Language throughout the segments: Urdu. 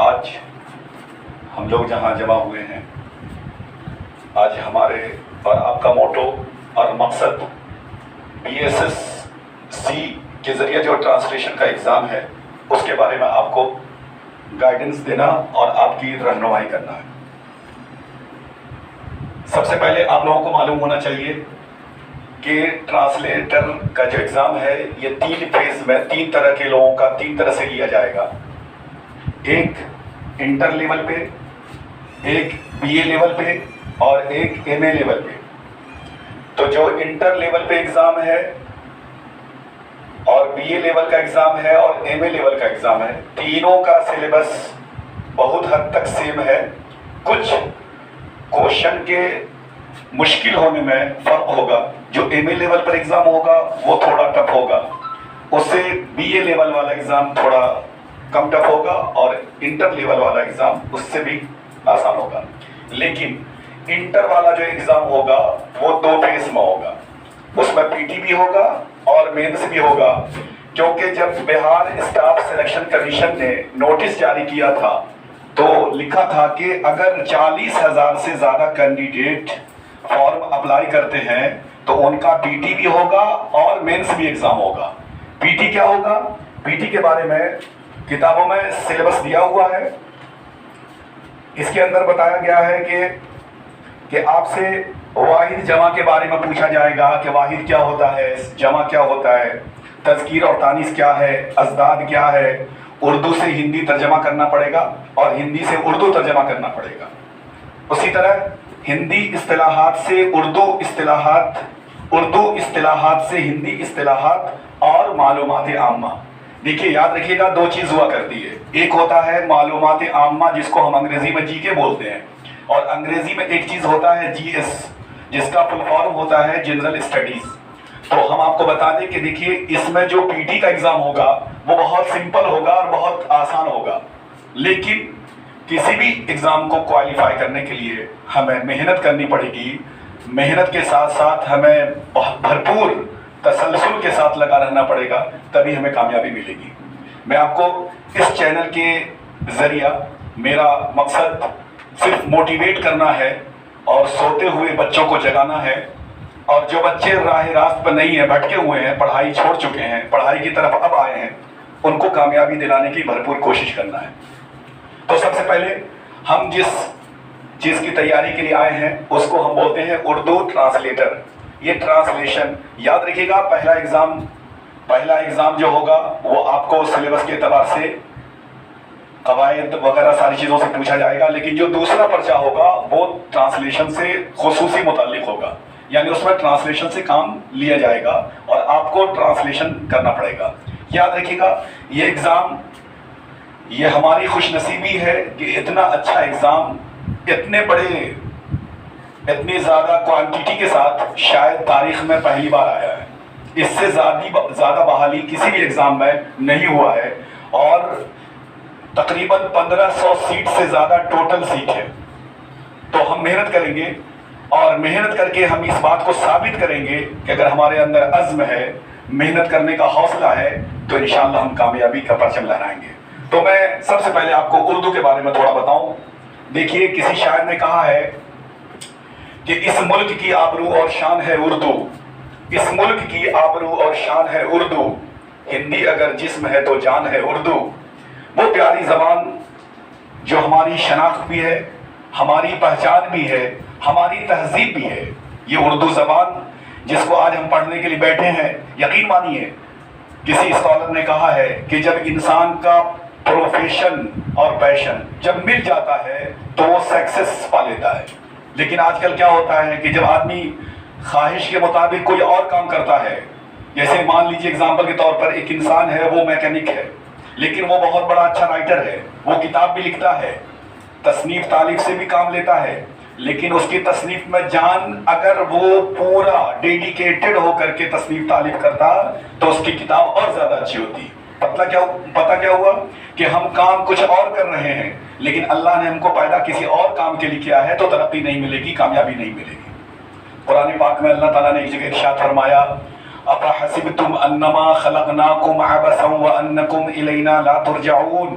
آج ہم لوگ جہاں جمع ہوئے ہیں، آج ہمارے اور آپ کا موٹو اور مقصد BSSC کے ذریعے جو ٹرانسلیشن کا ایگزام ہے اس کے بارے میں آپ کو گائیڈنس دینا اور آپ کی رہنمائی کرنا ہے۔ سب سے پہلے آپ لوگوں کو معلوم ہونا چاہیے کہ ٹرانسلیٹر کا جو ایگزام ہے یہ 3 فیز میں 3 طرح کے لوگوں کا 3 طرح سے لیا جائے گا۔ ایک انٹر لیول پہ، ایک BA لیول پہ اور ایک MA لیول پہ۔ تو جو انٹر لیول پہ ایگزام ہے اور BA لیول کا ایگزام ہے اور MA لیول کا ایگزام ہے، تینوں کا سلیبس بہت حد تک سیم ہے۔ کچھ کوشچن کے مشکل ہونے میں فرق ہوگا۔ جو MA لیول پر ایگزام ہوگا وہ تھوڑا ٹف ہوگا، اس سے BA لیول والا ایگزام تھوڑا کم ٹف ہوگا اور انٹر لیول والا ایگزام اس سے بھی آسان ہوگا۔ لیکن انٹر والا جو ایگزام ہوگا وہ 2 فیز میں ہوگا، اس میں PT بھی ہوگا اور مینس بھی ہوگا، کیونکہ جب بہار اسٹاف سلیکشن کمیشن نے نوٹس جاری کیا تھا تو لکھا تھا کہ اگر 40,000 سے زیادہ کینڈیڈیٹ فارم اپلائی کرتے ہیں تو ان کا PT بھی ہوگا اور مینس بھی ایگزام ہوگا۔ PT کیا ہوگا؟ PT کے بارے میں کتابوں میں سلیبس دیا ہوا ہے۔ اس کے اندر بتایا گیا ہے کہ آپ سے واحد جمع کے بارے میں پوچھا جائے گا کہ واحد کیا ہوتا ہے، جمع کیا ہوتا ہے، تذکیر اور تانیث کیا ہے، ازداد کیا ہے۔ اردو سے ہندی ترجمہ کرنا پڑے گا اور ہندی سے اردو ترجمہ کرنا پڑے گا۔ اسی طرح ہندی اصطلاحات سے اردو اصطلاحات، اردو اصطلاحات سے ہندی اصطلاحات اور معلومات عامہ۔ دیکھیے یاد رکھیے گا 2 چیز ہوا کرتی ہے، ایک ہوتا ہے معلومات عامہ جس کو ہم انگریزی میں GK بولتے ہیں، اور انگریزی میں ایک چیز ہوتا ہے GS جس کا فل فارم ہوتا ہے جنرل اسٹڈیز۔ تو ہم آپ کو بتا دیں کہ دیکھیے اس میں جو PT کا ایگزام ہوگا وہ بہت سمپل ہوگا اور بہت آسان ہوگا، لیکن کسی بھی ایگزام کو کوالیفائی کرنے کے لیے ہمیں محنت کرنی پڑے گی۔ محنت کے ساتھ ساتھ ہمیں بھرپور تسلسل کے ساتھ لگا رہنا پڑے گا، تبھی ہمیں کامیابی ملے گی۔ میں آپ کو اس چینل کے ذریعہ میرا مقصد صرف موٹیویٹ کرنا ہے اور سوتے ہوئے بچوں کو جگانا ہے، اور جو بچے راہ راست پر نہیں ہیں، بھٹکے ہوئے ہیں، پڑھائی چھوڑ چکے ہیں، پڑھائی کی طرف اب آئے ہیں، ان کو کامیابی دلانے کی بھرپور کوشش کرنا ہے۔ تو سب سے پہلے ہم جس چیز کی تیاری کے لیے آئے ہیں اس کو ہم بولتے ہیں اردو ٹرانسلیٹر۔ یہ ٹرانسلیشن یاد رکھیے گا، پہلا ایگزام جو ہوگا وہ آپ کو سلیبس کے اعتبار سے قواعد وغیرہ ساری چیزوں سے پوچھا جائے گا، لیکن جو دوسرا پرچہ ہوگا وہ ٹرانسلیشن سے خصوصی متعلق ہوگا، یعنی اس میں ٹرانسلیشن سے کام لیا جائے گا اور آپ کو ٹرانسلیشن کرنا پڑے گا۔ یاد رکھیے گا یہ ایگزام، یہ ہماری خوش نصیبی ہے کہ اتنا اچھا ایگزام اتنے بڑے، اتنی زیادہ کوانٹیٹی کے ساتھ شاید تاریخ میں پہلی بار آیا ہے۔ اس سے زیادہ بحالی کسی بھی ایگزام میں نہیں ہوا ہے، اور تقریباً 1500 سیٹ سے زیادہ ٹوٹل سیٹ ہے۔ تو ہم محنت کریں گے اور محنت کر کے ہم اس بات کو ثابت کریں گے کہ اگر ہمارے اندر عزم ہے، محنت کرنے کا حوصلہ ہے، تو انشاءاللہ ہم کامیابی کا پرچم لہرائیں گے۔ تو میں سب سے پہلے آپ کو اردو کے بارے میں تھوڑا بتاؤں۔ دیکھیے کسی شاعر نے کہا ہے کہ اس ملک کی آبرو اور شان ہے اردو، اس ملک کی آبرو اور شان ہے اردو، ہندی اگر جسم ہے تو جان ہے اردو۔ وہ پیاری زبان جو ہماری شناخت بھی ہے، ہماری پہچان بھی ہے، ہماری تہذیب بھی ہے، یہ اردو زبان جس کو آج ہم پڑھنے کے لیے بیٹھے ہیں، یقین مانیے کسی اسکالر نے کہا ہے کہ جب انسان کا پروفیشن اور پیشن جب مل جاتا ہے تو وہ سکسیس پا لیتا ہے۔ لیکن آج کل کیا ہوتا ہے کہ جب آدمی خواہش کے مطابق کوئی اور کام کرتا ہے، جیسے مان لیجیے اگزامپل کے طور پر ایک انسان ہے، وہ میکینک ہے لیکن وہ بہت بڑا اچھا رائٹر ہے، وہ کتاب بھی لکھتا ہے، تصنیف تالیف سے بھی کام لیتا ہے، لیکن اس کی تصنیف میں جان اگر وہ پورا ڈیڈیکیٹڈ ہو کر کے تصنیف تالیف کرتا تو اس کی کتاب اور زیادہ اچھی ہوتی۔ پتہ کیا ہوا کہ ہم کام کچھ اور کر رہے ہیں، لیکن اللہ نے ہم کو پیدا کسی اور کام کے لیے کیا ہے، تو ترقی نہیں ملے گی، کامیابی نہیں ملے گی۔ قرآن پاک میں اللہ تعالیٰ نے ایک جگہ ارشاد فرمایا، اَفَحَسِبْتُمْ أَنَّمَا خَلَقْنَاكُمْ عَبَثًا وَأَنَّكُمْ إِلَيْنَا لَا تُرْجَعُونَ۔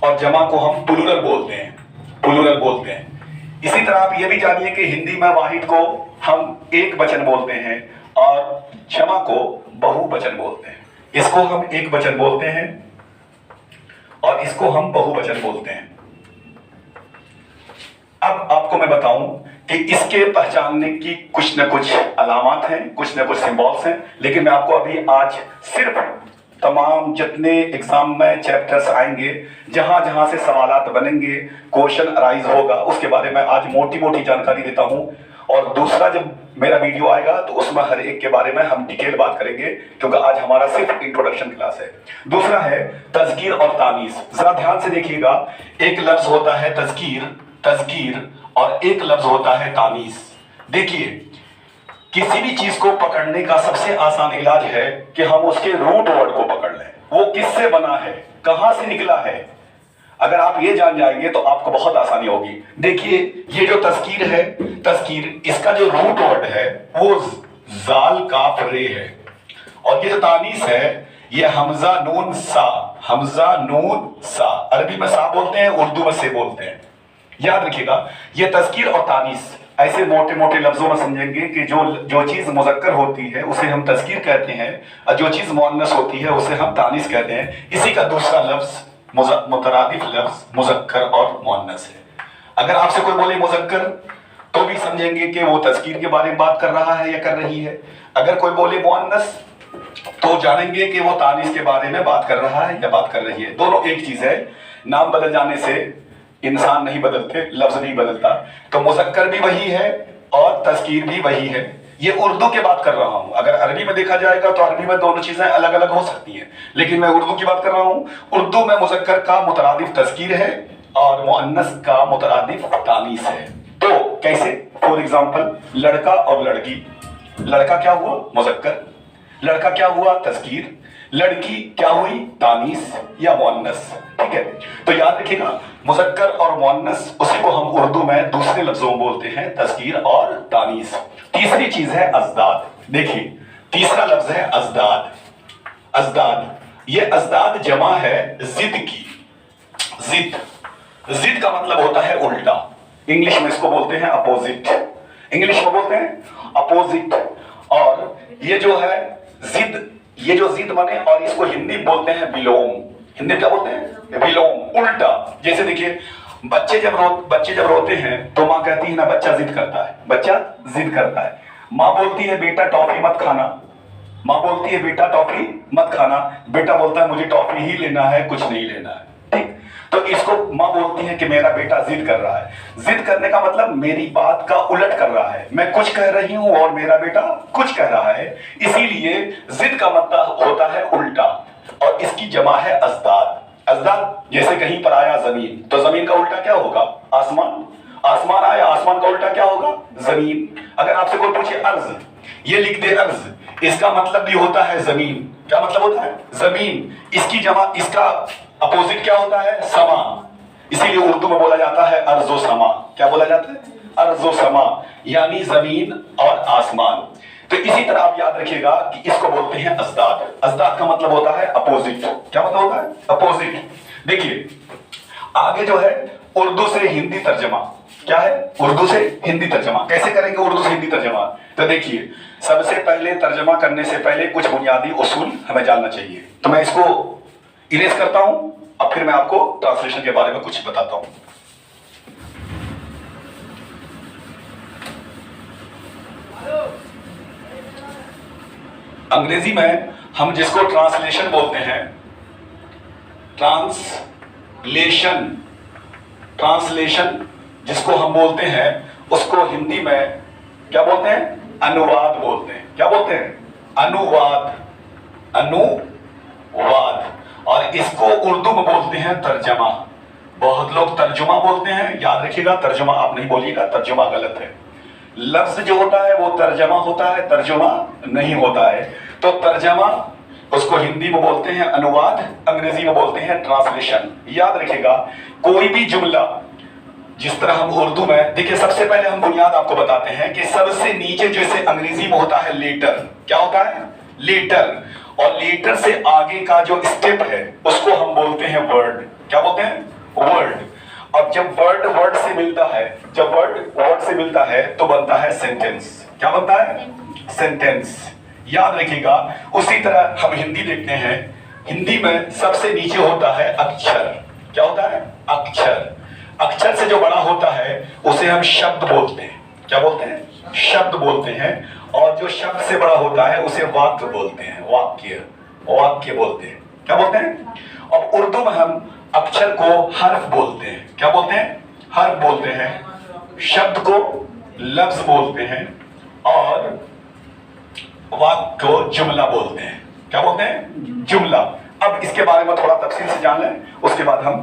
اور جمع کو ہم پلورل بولتے ہیں، پلورل بولتے ہیں۔ اسی طرح آپ یہ بھی جانیے کہ ہندی میں واحد کو ہم ایک وچن بولتے ہیں اور جمع کو بہو وچن بولتے ہیں۔ اس کو ہم ایک وچن بولتے ہیں اور اس کو ہم بہو وچن بولتے ہیں۔ اب آپ کو میں بتاؤں کہ اس کے پہچاننے کی کچھ نہ کچھ علامات ہیں، کچھ نہ کچھ سمبولس ہیں، لیکن میں آپ کو ابھی آج صرف تمام جتنے ایگزام میں چیپٹرز آئیں گے، جہاں جہاں سے سوالات بنیں گے، کوشچن ارائز ہوگا، اس کے بارے میں آج موٹی موٹی جانکاری دیتا ہوں۔ اور دوسرا جب میرا ویڈیو آئے گا تو اس میں ہر ایک کے بارے میں ہم ڈیٹیل بات کریں گے، کیونکہ آج ہمارا صرف انٹروڈکشن کلاس ہے۔ دوسرا ہے تذکیر اور تانیث۔ ذرا دھیان سے دیکھیے گا، ایک لفظ ہوتا ہے تذکیر اور ایک لفظ ہوتا ہے تانیث۔ دیکھیے، کسی بھی چیز کو پکڑنے کا سب سے آسان علاج ہے کہ ہم اس کے روٹ ورڈ کو پکڑ لیں، وہ کس سے بنا ہے، کہاں سے نکلا ہے۔ اگر آپ یہ جان جائیں گے تو آپ کو بہت آسانی ہوگی۔ دیکھیے، یہ جو تذکیر ہے، تذکیر، اس کا جو روٹ ورڈ ہے وہ زال کاف رے ہے، اور یہ جو تانیث ہے یہ حمزہ نون سا، حمزہ نون سا۔ عربی میں سا بولتے ہیں، اردو میں سے بولتے ہیں۔ یاد رکھیے گا، یہ تذکیر اور تانیث ایسے موٹے موٹے لفظوں میں سمجھیں گے کہ جو چیز مذکر ہوتی ہے اسے ہم تذکیر کہتے ہیں، اور جو چیز مؤنث ہوتی ہے اسے ہم تانیث کہتے ہیں۔ اسی کا دوسرا لفظ مترادف لفظ مذکر اور مؤنث ہے۔ اگر آپ سے کوئی بولے مذکر تو بھی سمجھیں گے کہ وہ تذکیر کے بارے میں بات کر رہا ہے یا کر رہی ہے۔ اگر کوئی بولے مؤنث تو جانیں گے کہ وہ تانیث کے بارے میں بات کر رہا ہے یا بات کر رہی ہے۔ دونوں ایک چیز ہے، نام بدل جانے سے انسان نہیں بدلتے، لفظ نہیں بدلتا۔ تو مذکر بھی وہی ہے اور تذکیر بھی وہی ہے۔ یہ اردو کے بات کر رہا ہوں، اگر عربی میں دیکھا جائے گا تو عربی میں دونوں چیزیں الگ الگ ہو سکتی ہیں، لیکن میں اردو کی بات کر رہا ہوں۔ اردو میں مذکر کا مترادف تذکیر ہے اور مؤنث کا مترادف تانیث ہے۔ تو کیسے؟ فور ایگزامپل، لڑکا اور لڑکی، لڑکا کیا ہوا؟ مذکر، لڑکا کیا ہوا؟ تذکیر، لڑکی کیا ہوئی؟ تانیث یا مؤنث۔ ٹھیک ہے، تو یاد رکھیے گا، مذکر اور مؤنث اسی کو ہم اردو میں دوسرے لفظوں میں بولتے ہیں تذکیر اور تانیث۔ تیسری چیز ہے ازداد۔ دیکھیے، تیسرا لفظ ہے ازداد۔ ازداد، یہ ازداد جمع ہے ضد کی۔ ضد کا مطلب ہوتا ہے الٹا، انگلش میں اس کو بولتے ہیں اپوزٹ، انگلش میں بولتے ہیں اپوزٹ۔ اور یہ جو ہے ضد، یہ جو ضد بنے، اور اس کو ہندی میں بولتے ہیں ویلوم۔ ہندی کیا بولتے ہیں؟ ویلوم، الٹا۔ جیسے دیکھیے، بچے جب روتے ہیں تو ماں کہتی ہے نا بچہ ضد کرتا ہے، بچہ ضد کرتا ہے۔ ماں بولتی ہے بیٹا ٹافی مت کھانا، ماں بولتی ہے بیٹا ٹافی مت کھانا، بیٹا بولتا ہے مجھے ٹافی ہی لینا ہے، کچھ نہیں لینا ہے۔ ٹھیک، تو اس کو ماں بولتی ہے کہ میرا بیٹا ضد کر رہا ہے۔ ضد کرنے کا مطلب میری بات کا الٹ کر رہا ہے، میں کچھ کہہ رہی ہوں اور میرا بیٹا کچھ کہہ رہا ہے، اسی لیے ضد کا مطلب ہوتا ہے الٹا، اور اس کی جمع ہے ازداد۔ ازداد، جیسے کہیں پر آیا زمین، تو زمین کا الٹا کیا ہوگا؟ آسمان۔ آسمان آیا، آسمان کا الٹا کیا ہوگا؟ زمین۔ اگر آپ سے کوئی پوچھے ارض، یہ لکھ دے ارض، اس کا مطلب بھی ہوتا ہے زمین۔ کیا مطلب ہوتا ہے؟ زمین۔ اس کی جمع، اس کا اپوزٹ کیا ہوتا ہے؟ سما۔ اسی لیے اردو میں بولا جاتا ہے ارض و سما۔ کیا بولا جاتا ہے؟ ارض و سما، یعنی زمین اور آسمان۔ تو اسی طرح آپ یاد رکھیے گا کہ اس کو بولتے ہیں ازداد۔ ازداد کا مطلب ہوتا ہے اپوزٹ۔ کیا مطلب ہوتا ہے؟ اپوزٹ۔ دیکھیے، آگے جو ہے اردو سے ہندی ترجمہ، کیا ہے؟ اردو سے ہندی ترجمہ کیسے کریں گے؟ اردو سے ہندی ترجمہ، تو دیکھیے، سب سے پہلے ترجمہ کرنے سے پہلے کچھ بنیادی اصول ہمیں جاننا چاہیے۔ تو میں اس کو اریز کرتا ہوں، اب پھر میں آپ کو ٹرانسلیشن کے بارے میں کچھ بتاتا ہوں۔ انگریزی میں ہم جس کو ٹرانسلیشن بولتے ہیں، ٹرانسلیشن جس کو ہم بولتے ہیں، اس کو ہندی میں کیا بولتے ہیں؟ انواد بولتے ہیں۔ کیا بولتے ہیں؟ انواد، انواد۔ اور اس کو اردو میں بولتے ہیں ترجمہ۔ بہت لوگ ترجمہ بولتے ہیں، یاد رکھیے گا ترجمہ آپ نہیں بولیے گا، ترجمہ غلط ہے۔ لفظ جو ہوتا ہے وہ ترجمہ ہوتا ہے، ترجمہ نہیں ہوتا ہے۔ تو ترجمہ اس کو ہندی میں بولتے ہیں انواد، انگریزی میں بولتے ہیں ٹرانسلیشن۔ یاد رکھیے گا، کوئی بھی جملہ جس طرح ہم اردو میں، دیکھیں سب سے پہلے ہم بنیاد آپ کو بتاتے ہیں کہ سب سے نیچے جیسے انگریزی میں ہوتا ہے لیٹر، کیا ہوتا ہے؟ لیٹر، اور لیٹر سے آگے کا جو اسٹیپ ہے اس کو ہم بولتے ہیں ورڈ۔ کیا بولتے ہیں؟ ملتا ہے، جب ورڈ سے ملتا ہے تو بنتا ہے سینٹینس. کیا بنتا ہے؟ سینٹینس. یاد رکھیے گا. اسی طرح ہم ہندی دیکھتے ہیں، ہندی میں سب سے نیچے ہوتا ہے اکچر. کیا ہوتا ہے؟ اکچر. اکچر سے جو بڑا ہوتا ہے اسے ہم شبد بولتے ہیں. کیا بولتے ہیں؟ شبد بولتے ہیں. اور جو شبد سے بڑا ہوتا ہے اسے واکیہ بولتے ہیں. واکیہ بولتے ہیں. کیا بولتے ہیں؟ اور اردو میں ہم اکچر کو حرف بولتے ہیں. کیا بولتے ہیں؟ حرف بولتے ہیں. شبد کو لفظ بولتے ہیں اور واکیہ کو جملہ بولتے ہیں. کیا بولتے ہیں؟ جملہ. اب اس کے بارے میں تھوڑا تفصیل سے جان لیں، اس کے بعد ہم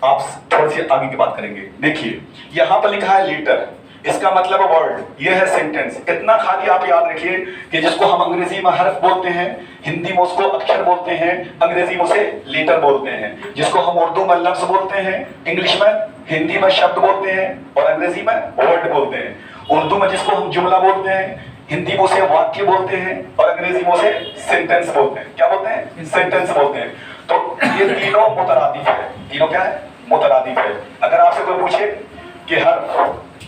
آپ تھوڑی سی آگے کی بات کریں گے. دیکھیے یہاں پر لکھا ہے لیٹر، اس کا مطلب ورڈ، یہ ہے سینٹینس. اتنا خالی آپ یاد رکھیے کہ جس کو ہم انگریزی میں حرف بولتے ہیں، ہندی میں اس کو اکشر بولتے ہیں، انگریزی میں اسے لیٹر بولتے ہیں. جس کو ہم اردو میں لفظ بولتے ہیں، انگلش میں، ہندی میں شبد بولتے ہیں اور انگریزی میں ورڈ بولتے ہیں. اردو میں جس کو ہم جملہ بولتے ہیں، ہندی میں اسے واکیہ بولتے ہیں اور انگریزی میں اسے سینٹینس بولتے ہیں. کیا بولتے ہیں؟ سینٹینس بولتے ہیں. تو یہ تینوں مترادف ہے. تینوں کیا ہے؟ مترادف ہے. اگر آپ سے کوئی پوچھے کہ حرف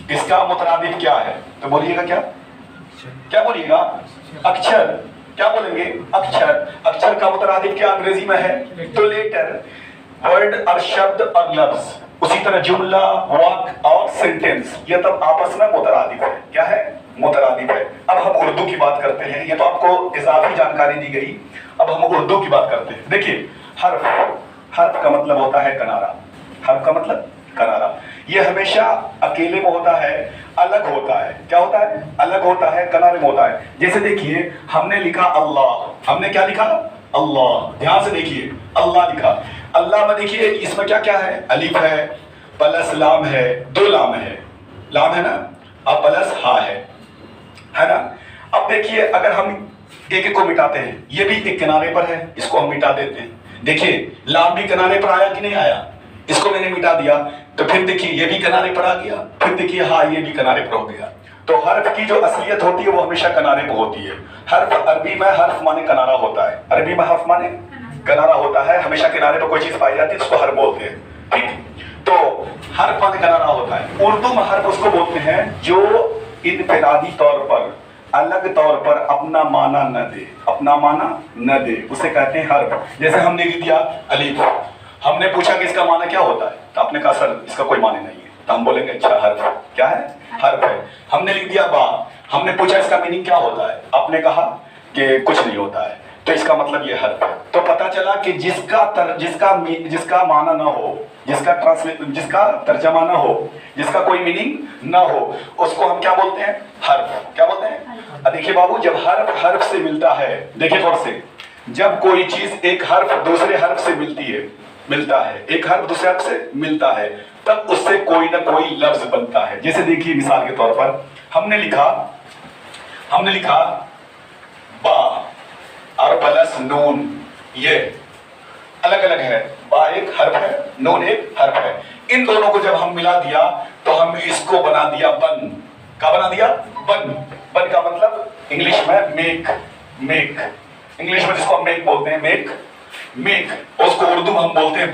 اس کا مترادف کیا ہے تو بولیے گا کیا؟ کیا بولیے گا؟ اکچر. کیا بولیں گے؟ اکچر. اکچر کا مترادف کیا انگریزی میں ہے؟ تو لیٹر. ورڈ اور شبد اور لفظ. اسی طرح جملہ، واک اور سینٹینس، یہ تب آپس میں مترادف ہے. کیا ہے؟ مترادف ہے. اب ہم اردو کی بات کرتے ہیں. یہ تو آپ کو اضافی جانکاری دی گئی. اب ہم اردو کی بات کرتے ہیں. دیکھیے حرف، حرف کا مطلب ہوتا ہے کنارہ. حرف کا مطلب کنارہ. یہ ہمیشہ اکیلے میں ہوتا ہے، الگ ہوتا ہے. کیا ہوتا ہے؟ الگ ہوتا ہے، کنارے میں ہوتا ہے. جیسے دیکھیے ہم نے لکھا اللہ. ہم نے کیا لکھا؟ اللہ. دھیان سے دیکھیے اللہ لکھا. اللہ میں دیکھیے اس میں کیا کیا ہے؟ الف ہے پلس لام ہے، دو لام ہے. لام ہے نا، اب پلس ہا ہے نا. اب دیکھیے اگر ہم ایک ایک کو مٹاتے ہیں، یہ بھی ایک کنارے پر ہے، اس کو ہم مٹا دیتے ہیں. دیکھیے لام بھی کنارے پر آیا کہ نہیں آیا؟ اس کو میں نے مٹا دیا تو پھر دیکھیے یہ بھی کنارے پر آ گیا. پھر دیکھیے ہاں یہ بھی کنارے پر ہو گیا. تو حرف کی جو اصلیت ہوتی ہے وہ ہمیشہ کنارے پہ ہوتی ہے. حرف عربی میں حرف مانے کنارہ ہوتا ہے. عربی میں حرف مانے کنارہ ہوتا ہے. ہمیشہ کنارے پہ کوئی چیز پائی جاتی ہے اس کو حرف بولتے ہیں. ٹھیک. تو حرف مانے کنارہ ہوتا ہے. اردو میں حرف اس کو بولتے ہیں جو انفرادی طور پر، الگ طور پر اپنا معنی نہ دے. اپنا معنی نہ دے اسے کہتے ہیں حرف. جیسے ہم نے لکھ دیا الف، ہم نے پوچھا کہ اس کا معنی کیا ہوتا ہے تو آپ نے کہا سر اس کا کوئی معنی نہیں ہے. تو ہم بولیں گے اچھا حرف. کیا ہے؟ حرف ہے. ہم نے لکھ دیا با، ہم نے پوچھا اس کا میننگ کیا ہوتا ہے، آپ نے کہا کہ کچھ نہیں ہوتا ہے تو اس کا مطلب یہ حرف ہے. تو پتا چلا کہ جس کا معنی نہ ہو، جس کا ترجمہ نہ ہو، جس کا کوئی میننگ نہ ہو، اس کو ہم کیا بولتے ہیں؟ حرف. کیا بولتے ہیں؟ دیکھیے بابو جب حرف حرف سے ملتا ہے، دیکھیے غور سے، جب کوئی چیز ایک حرف دوسرے حرف سے ملتا ہے، ایک حرف دوسرے حرف سے ملتا ہے، تب اس سے کوئی نہ کوئی لفظ بنتا ہے. جیسے دیکھیے مثال کے طور پر ہم نے لکھا با اور پلس نون. یہ الگ الگ ہے. با ایک حرف ہے، نون ایک حرف ہے. ان دونوں کو جب ہم ملا دیا تو ہم اس کو بنا دیا بن. کیا بنا دیا؟ بن. بن کا مطلب انگلش میں میک. انگلش میں جس کو ہم میک بولتے ہیں، میک. اس کو اردو میں ہم بولتے ہیں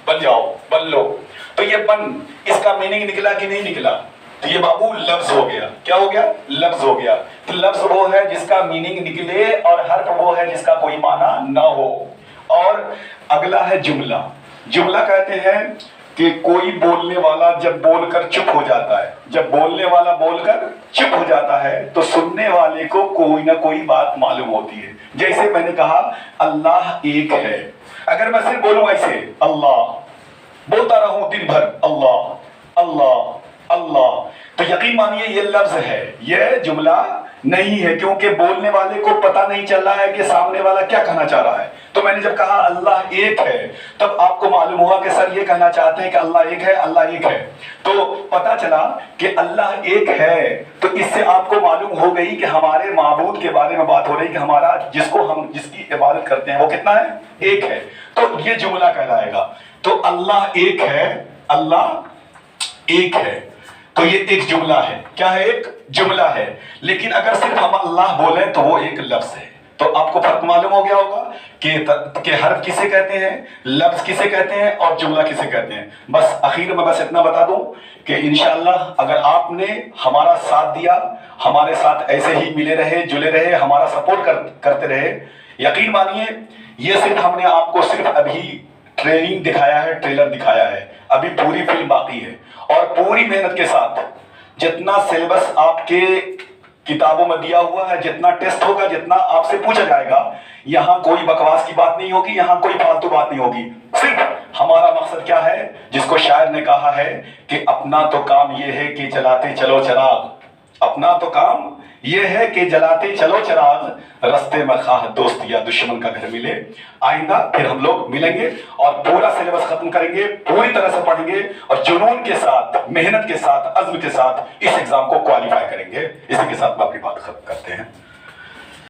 بن جاؤ، بن لو. تو یہ بن، اس کا میننگ نکلا کہ نہیں نکلا؟ تو یہ بابو لفظ ہو گیا. کیا ہو گیا؟ لفظ ہو گیا. تو لفظ وہ ہے جس کا میننگ نکلے اور حرف وہ ہے جس کا کوئی معنی نہ ہو. اور اگلا ہے جملہ. جملہ کہتے ہیں کہ کوئی بولنے والا جب بول کر چپ ہو جاتا ہے، جب بولنے والا بول کر چپ ہو جاتا ہے تو سننے والے کو کوئی نہ کوئی بات معلوم ہوتی ہے. جیسے میں نے کہا اللہ ایک ہے. اگر میں صرف بولوں ایسے اللہ، بولتا رہوں دن بھر اللہ اللہ اللہ، تو یقین مانیے یہ لفظ ہے، یہ جملہ نہیں ہے. کیونکہ بولنے والے کو پتہ نہیں چل رہا ہے کہ سامنے والا کیا کہنا چاہ رہا ہے. تو میں نے جب کہا اللہ ایک ہے تب آپ کو معلوم ہوا کہ سر یہ کہنا چاہتے ہیں کہ اللہ ایک ہے، اللہ ایک ہے. تو پتہ چلا کہ اللہ ایک ہے. تو اس سے آپ کو معلوم ہو گئی کہ ہمارے معبود کے بارے میں بات ہو رہی کہ ہمارا جس کی عبادت کرتے ہیں وہ کتنا ہے؟ ایک ہے. تو یہ جملہ کہلائے گا. تو اللہ ایک ہے، اللہ ایک ہے، تو یہ ایک جملہ ہے. کیا ہے؟ ایک جملہ ہے. لیکن اگر صرف ہم اللہ بولیں تو وہ ایک لفظ ہے. تو آپ کو فرق معلوم ہو گیا ہوگا کہ حرف کسے کہتے ہیں، لفظ کسے کہتے ہیں اور جملہ کسے کہتے ہیں۔ بس اخیر میں بس اتنا بتا دوں کہ انشاءاللہ اگر آپ نے ہمارا ساتھ دیا، ہمارے ساتھ ایسے ہی ملے رہے، جلے رہے، ہمارا سپورٹ کرتے رہے، یقین مانیے یہ صرف ہم نے آپ کو صرف ابھی ٹریلنگ دکھایا ہے، ٹریلر دکھایا ہے، ابھی پوری فلم باقی ہے، اور پوری محنت کے ساتھ جتنا سلیبس آپ کے کتابوں میں دیا ہوا ہے، جتنا ٹیسٹ ہوگا، جتنا آپ سے پوچھا جائے گا، یہاں کوئی بکواس کی بات نہیں ہوگی، یہاں کوئی فالتو بات نہیں ہوگی۔ صرف ہمارا مقصد کیا ہے، جس کو شاعر نے کہا ہے کہ اپنا تو کام یہ ہے کہ جلاتے چلو چراغ، اپنا تو کام یہ ہے کہ جلاتے چلو چراغ، رستے میں خواہ دوست یا دشمن کا گھر ملے۔ آئندہ پھر ہم لوگ ملیں گے اور پورا سلیبس ختم کریں گے، پوری طرح سے پڑھیں گے اور جنون کے ساتھ، محنت کے ساتھ، عزم کے ساتھ اس ایگزام کو کوالیفائی کریں گے۔ اسی کے ساتھ میں اپنی بات ختم کرتے ہیں۔